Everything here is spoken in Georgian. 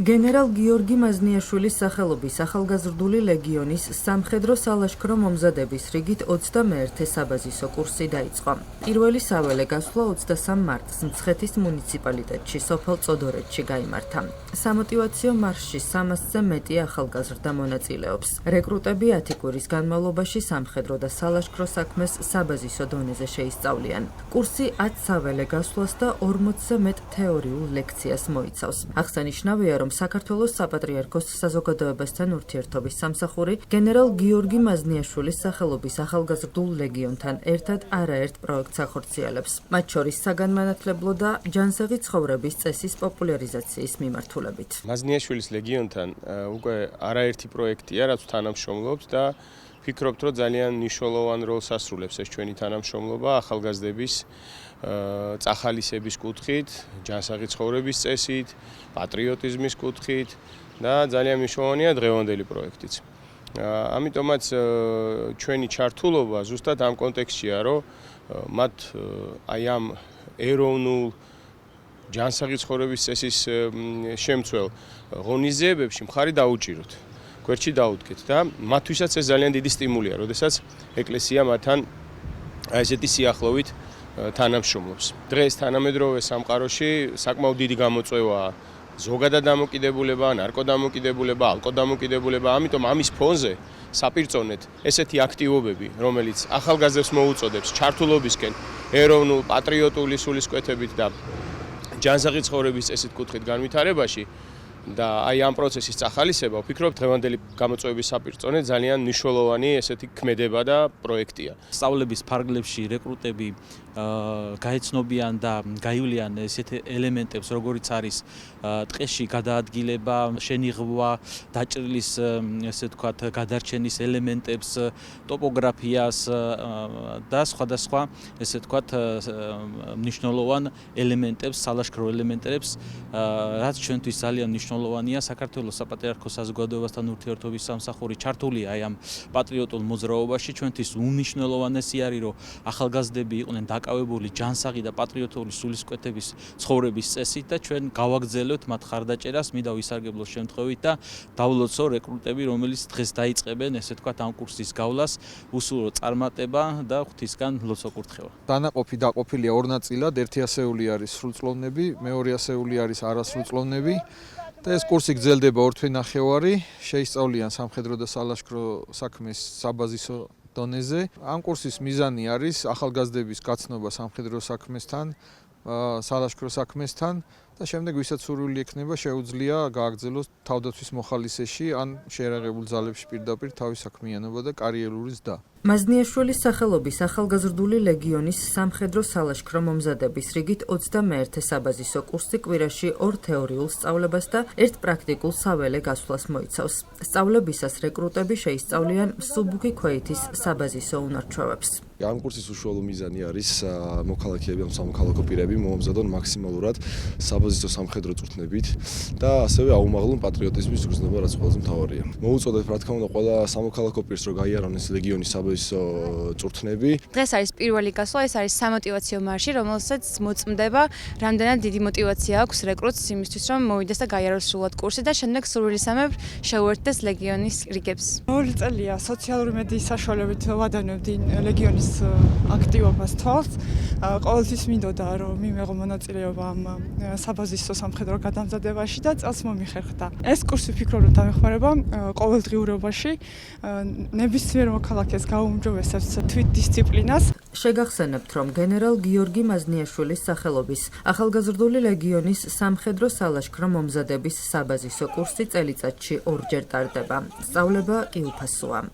გენერალ გიორგი მაზნიაშვილის სახელობის ახალგაზრდული ლეგიონის სამხედრო სალაშქრო მომზადების რიგით 21-ე საბაზისო კურსი დაიწყო. პირველი საველე გასვლა 23 მარტს მცხეთის მუნიციპალიტეტში სოფელ წოდორეთში გაიმართა. სამოტივაციო მარშში 300-ზე მეტი ახალგაზრდა მონაწილეობს. რეკრუტები 10 კვირის განმავლობაში სამხედრო და სალაშქრო საქმეს საბაზისო დონეზე შეისწავლიან. კურსი 10 საველე გასვლას და 40-ზე მეტ თეორიულ ლექციას მოიცავს. აღსანიშნავია, რომ საქართველოს საპატრიარქოს საზოგადოებასთან ურთიერთობის სამსახური გენერალ გიორგი მაზნიაშვილის სახელობის ახალგაზრდულ ლეგიონთან ერთად არაერთ პროექტს ახორციელებს, მათ შორის საგანმანათლებლო და ჯანსაღი ცხოვრების წესის პოპულარიზაციის მიმართულებით. მაზნიაშვილის ლეგიონთან უკვე არაერთი პროექტია, რაც თანამშრომლობს და ვფიქრობთ, რომ ძალიან მნიშვნელოვან როლს ასრულებს ეს ჩვენი თანამშრომლობა ახალგაზრდების წახალისების კუთხით, ჯანსაღი ცხოვრების წესით, პატრიოტიზმის კუთხით და ძალიან მნიშვნელოვანია დღევანდელი პროექტიც. ამიტომაც ჩვენი ჩართულობა ზუსტად ამ კონტექსტშია, რომ მათ აი ამ ეროვნულ ჯანსაღი ცხოვრების წესის შემცველ ღონისძიებებში მხარი დაუჭიროთ. გვერდში დაუდგეთ და მათთვისაც ეს ძალიან დიდი სტიმულია, როდესაც ეკლესია მათთან ესეთი სიახლოვით თანამშრომლობს. დღეს თანამედროვე სამყაროში საკმაოდ დიდი გამოწვევაა ზოგადად დამოკიდებულება, ნარკოდამოკიდებულება, ალკოდამოკიდებულება, ამიტომ ამის ფონზე საპირწონეთ ესეთი აქტივობები, რომელიც ახალგაზრდებს მოუწოდებს ჩართულობისკენ ეროვნულ პატრიოტული სულისკვეთებით და ჯანსაღი ცხოვრების წესით კუთხით განვითარებაში და აი ამ პროცესის წახალისება, ვფიქრობ, დღევანდელი გამოწვევების საპირწონე ძალიან მნიშვნელოვანი ესეთი ქმედება და პროექტია. სწავლების ფარგლებში რეკრუტები გაეცნობიან და გაივლიან ესეთ ელემენტებს, როგორიც არის ტყეში გადაადგილება, შენიღვა, დაჭრილის ესე ვთქვათ, გადარჩენის ელემენტებს, ტოპოგრაფიას და სხვადასხვა ესე ვთქვათ მნიშვნელოვან ელემენტებს, სალაშქრო ელემენტებს, რაც ჩვენთვის ძალიან მნიშვნელოვანია. საქართველოს საპატრიარქოს საზოგადოებასთან ურთიერთობის სამსახური ჩართულია აი ამ პატრიოტულ მოძრაობაში. ჩვენთვის უმნიშვნელოვანესი არის, რომ ახალგაზრდები იყვნენ დაკავებული ჯანსაღი და პატრიოტული სულისკვეთების ცხოვრების წესით და ჩვენ გავაგრძელებთ მათ ხარდაჭერას, მინდა ვისარგებლო შემთხვევით და დავლოცო რეკრუტები, რომელიც დღეს დაიწყებენ ესე ვთქვათ ამ კურსის გავლას, უსულო წარმატება და ღვთისგან ლოცვა-კურთხევა. დანაყოფი დაყოფილია ორ ნაწილად, ერთი ასეული არის სრულწლოვნები, მეორე ასეული არის არასრულწლოვნები. და ეს კურსი გრძელდება 2 თვე ნახევარი, შეისწავლიან სამხედრო და სალაშქრო საქმეს საბაზისო დონეზე. ამ კურსის მიზანი არის ახალგაზრდების გაცნობა სამხედრო საქმესთან, სალაშქრო საქმესთან და შემდეგ ვისაც სურვილი ექნება, შეუძლია გააგრძელოს თავდაცვის მოხალისეში ან შეერაღებულ ძალებში პირდაპირ თავის საქმიანობა და კარიერული ზრდა. მაზნიაშვილის სახელობის ახალგაზრდული ლეგიონის სამხედრო სალაშქრო მომზადების რიგით 21-ე საბაზისო კურსი კვირაში 2 თეორიულ სწავლებას და 1 პრაქტიკულ საველე გასვლას მოიცავს. სწავლებისას რეკრუტები შეისწავლიან მსუბუქი ქვეითის საბაზისო უნარჩვევებს. ამ კურსის უშუალო მიზანი არის მოქალაქეები ან სამოქალაქო პირები მოამზადონ მაქსიმალურად საბაზისო სამხედრო წვრთნებით და ასევე აუმაღლონ პატრიოტიზმის გრძნობა, რაც ყველაზე მთავარია. მოუწოდეთ, რა თქმა უნდა, ყველა სამოქალაქო პირს, რომ გაიარონ ეს ლეგიონის საბაზისო წვრთნები. დღეს არის პირველი გასვლა, ეს არის სამოტივაციო მარში, რომელსაც მოწმდება, რამდენად დიდი მოტივაცია აქვს რეკრუტს იმისთვის, რომ მოვიდეს და გაიაროს სრულად კურსი და შემდეგ სურვილისამებრ შეუერთდეს ლეგიონის რიგებს. 2 წელია სოციალური მედიის საშუალებით ვადანებდი ლეგიონის აქტივობას თვალს. ყოველთვის მინდოდა, რომ მიმეღო მონაწილეობა ამ საბაზისო სამხედრო გადამზადებაში და წელს მომიხერხდა. ეს კურსი ვფიქრობ, რომ დამეხმარება ყოველდღიურობაში ნებისმიერ მოქალაქეს გაუმჯობესებს თვითდისციპლინას. შეგახსენებთ, რომ გენერალ გიორგი მაზნიაშვილის სახელობის ახალგაზრდული ლეგიონის სამხედრო სალაშქრო მომზადების საბაზისო კურსი წელიწადში 2 ჯერ ტარდება. სწავლება კი უფასოა.